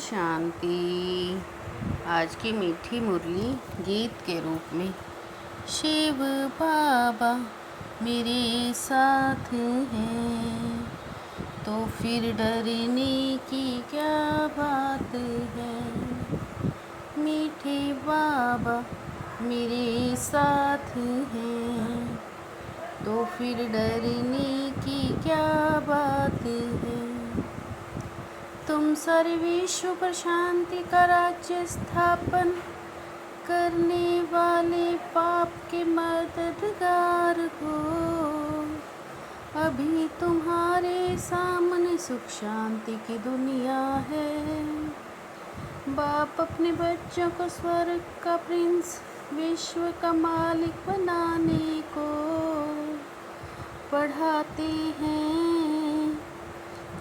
शांति। आज की मीठी मुरली गीत के रूप में। शिव बाबा मेरे साथ हैं तो फिर डरने की क्या बात है। मीठे बाबा मेरे साथ हैं तो फिर डरने की क्या बात है। तुम सारे विश्व पर शांति का राज्य स्थापन करने वाले पाप के मददगार हो। अभी तुम्हारे सामने सुख शांति की दुनिया है। बाप अपने बच्चों को स्वर्ग का प्रिंस, विश्व का मालिक बनाने को पढ़ाते हैं।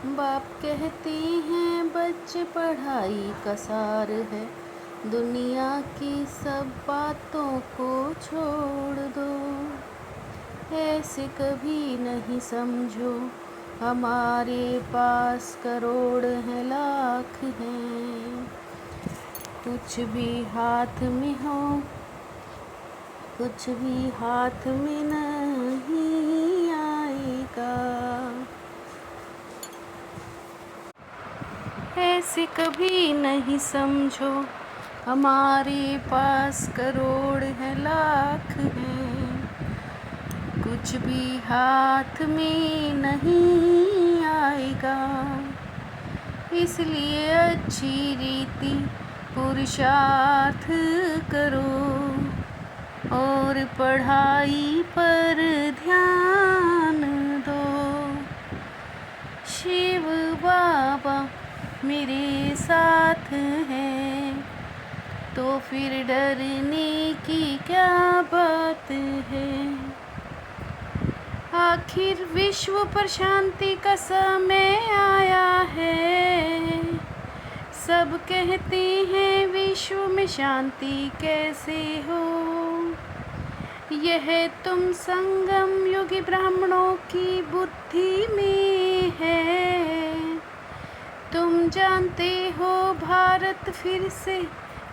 बाप कहते हैं बच्चे पढ़ाई का सार है, दुनिया की सब बातों को छोड़ दो। ऐसे कभी नहीं समझो, हमारे पास करोड़ हैं लाख हैं। कुछ भी हाथ में हो, कुछ भी हाथ में नहीं आएगा। ऐसे कभी नहीं समझो, हमारे पास करोड़ हैं लाख हैं। कुछ भी हाथ में नहीं आएगा। इसलिए अच्छी रीति पुरुषार्थ करो और पढ़ाई पर ध्यान दो। शिव बाबा मेरे साथ हैं तो फिर डरने की क्या बात है। आखिर विश्व पर शांति का समय आया है। सब कहते हैं विश्व में शांति कैसे हो। यह तुम संगम युगी ब्राह्मणों की बुद्धि में है। तुम जानते हो भारत फिर से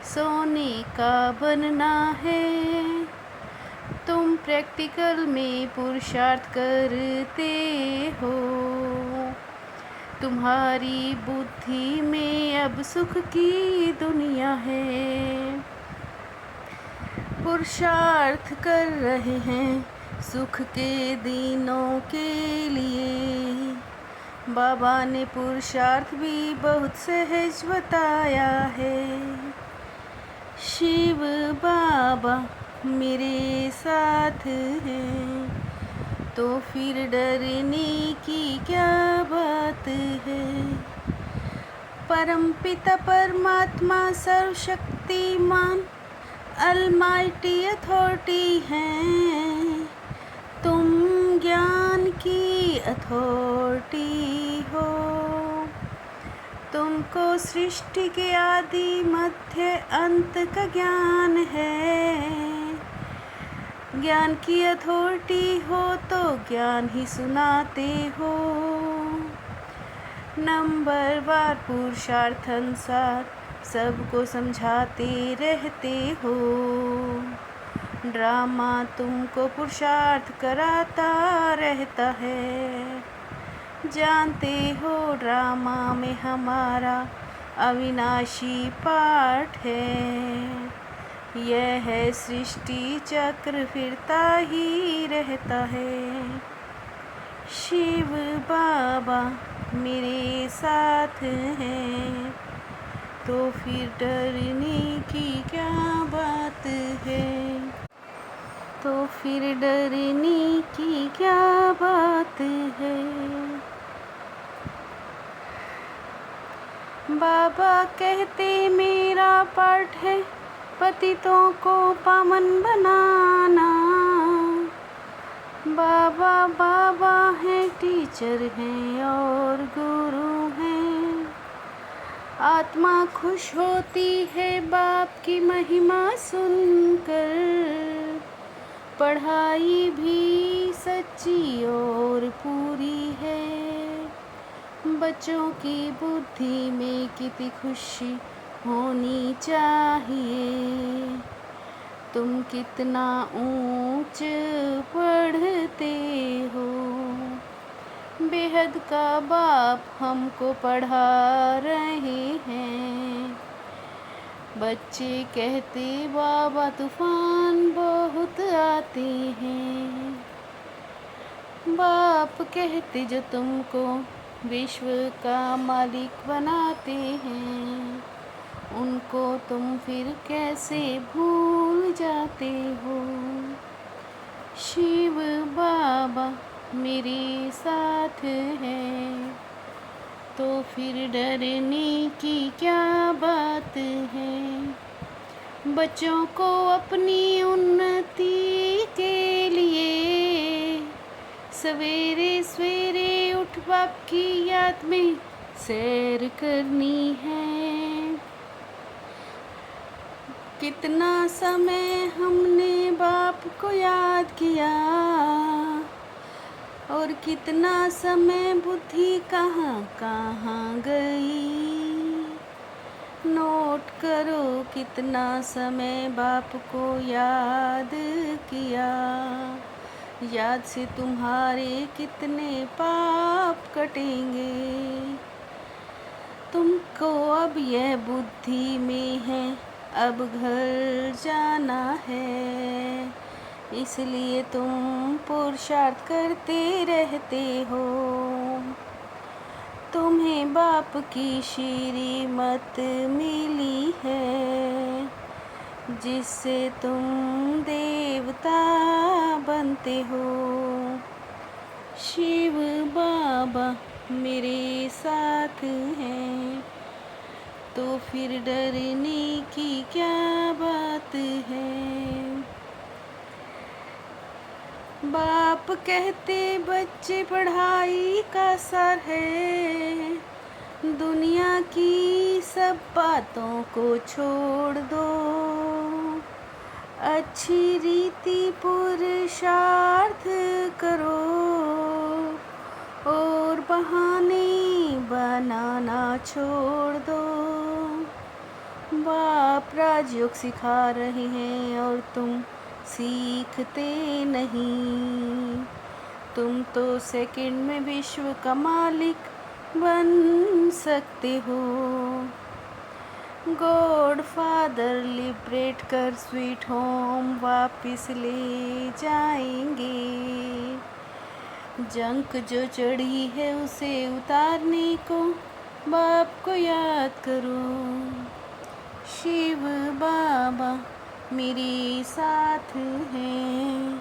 सोने का बनना है। तुम प्रैक्टिकल में पुरुषार्थ करते हो। तुम्हारी बुद्धि में अब सुख की दुनिया है। पुरुषार्थ कर रहे हैं सुख के दिनों के लिए। बाबा ने पुरुषार्थ भी बहुत सहज बताया है। शिव बाबा मेरे साथ हैं तो फिर डरने की क्या बात है। परमपिता परमात्मा सर्वशक्तिमान अलमाइटी अथॉरिटी हैं। तुम ज्ञान की अथॉरिटी हो। तुमको सृष्टि के आदि मध्य अंत का ज्ञान है। ज्ञान की अथॉरिटी हो तो ज्ञान ही सुनाते हो। नंबर वार पुरुषार्थ अनुसार सबको समझाते रहते हो। ड्रामा तुमको पुरुषार्थ कराता रहता है। जानते हो ड्रामा में हमारा अविनाशी पाठ है। यह है सृष्टि चक्र फिरता ही रहता है। शिव बाबा मेरे साथ हैं तो फिर डरने की क्या बात है। तो फिर डरने की क्या बात है। बाबा कहते मेरा पाठ है पतितों को पावन बनाना। बाबा बाबा हैं, टीचर हैं और गुरु हैं। आत्मा खुश होती है बाप की महिमा सुनकर। पढ़ाई भी सच्ची और पूरी है। बच्चों की बुद्धि में कितनी खुशी होनी चाहिए। तुम कितना ऊंच पढ़ते हो। बेहद का बाप हमको पढ़ा रहे हैं। बच्चे कहते बाबा तूफान बहुत आते हैं। बाप कहते जो तुमको विश्व का मालिक बनाते हैं, उनको तुम फिर कैसे भूल जाते हो। शिव बाबा मेरे साथ है, तो फिर डरने की क्या बात है। बच्चों को अपनी उन्नति के लिए सवेरे सवेरे उठ बाप की याद में सैर करनी है। कितना समय हमने बाप को याद किया और कितना समय बुद्धि कहाँ कहाँ गई। नोट करो कितना समय बाप को याद किया। याद से तुम्हारे कितने पाप कटेंगे। तुमको अब यह बुद्धि में है अब घर जाना है, इसलिए तुम पुरुषार्थ करते रहते हो। तुम्हें बाप की श्रीमत मिली है, जिससे तुम देवता बनते हो। शिव बाबा मेरे साथ हैं, तो फिर डरने की क्या बात है। बाप कहते बच्चे पढ़ाई का सर है, दुनिया की सब बातों को छोड़ दो। अच्छी रीति पुरुषार्थ करो और बहाने बनाना छोड़ दो। बाप राजयोग सिखा रहे हैं और तुम सीखते नहीं। तुम तो सेकंड में विश्व का मालिक बन सकते हो। गॉड फादर लिबरेट कर स्वीट होम वापस ले जाएंगे। जंक जो चढ़ी है उसे उतारने को बाप को याद करो। शिव बाबा मेरे साथ हैं,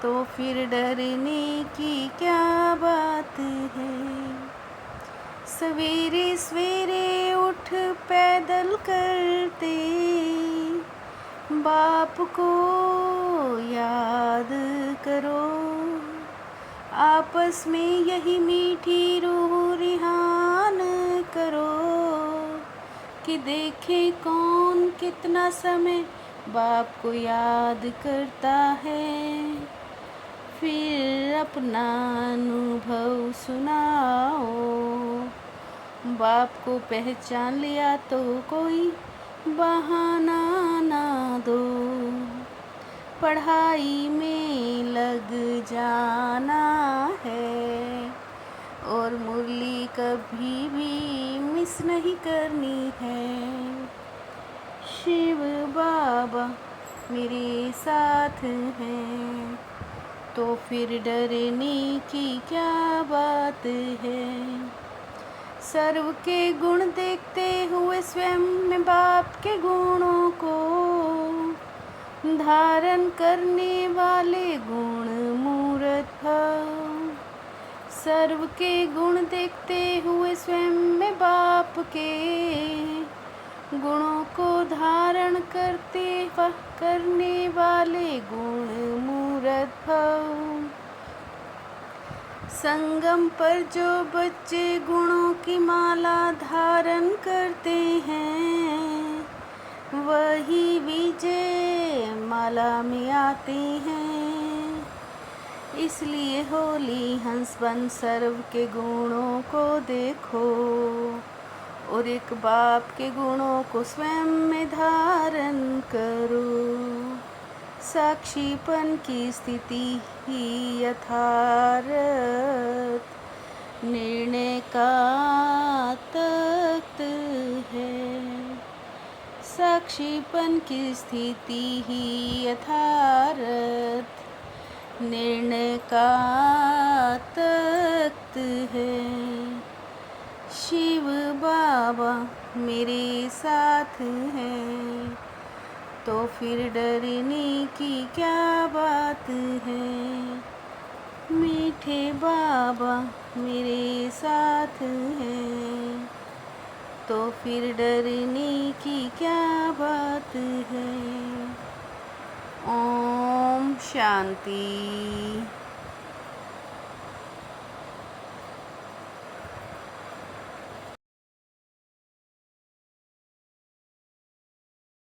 तो फिर डरने की क्या बात है। सवेरे सवेरे उठ पैदल करते बाप को याद करो। आपस में यही मीठी रूह रिहान करो कि देखे कौन कितना समय बाप को याद करता है। फिर अपना अनुभव सुनाओ। बाप को पहचान लिया तो कोई बहाना ना दो। पढ़ाई में लग जाना है और मुरली कभी भी मिस नहीं करनी है। शिव बाबा मेरे साथ हैं, तो फिर डरने की क्या बात है। सर्व के गुण देखते हुए स्वयं में बाप के गुणों को धारण करने वाले गुण मूर्त भव। सर्व के गुण देखते हुए स्वयं में बाप के गुणों को धारण करने वाले गुण मूर्त भव। संगम पर जो बच्चे गुणों की माला धारण करते हैं, वही विजय माला में आते हैं। इसलिए होली हंस बन सर्व के गुणों को देखो और एक बाप के गुणों को स्वयं में धारण करो। साक्षीपन की स्थिति ही यथार्थ निर्णय का तख्त है। साक्षीपन की स्थिति ही यथार्थ निर्णय का तख्त है। शिव बाबा मेरे साथ हैं तो फिर डरने की क्या बात है। मीठे बाबा मेरे साथ हैं तो फिर डरने की क्या बात है। ओम शांति।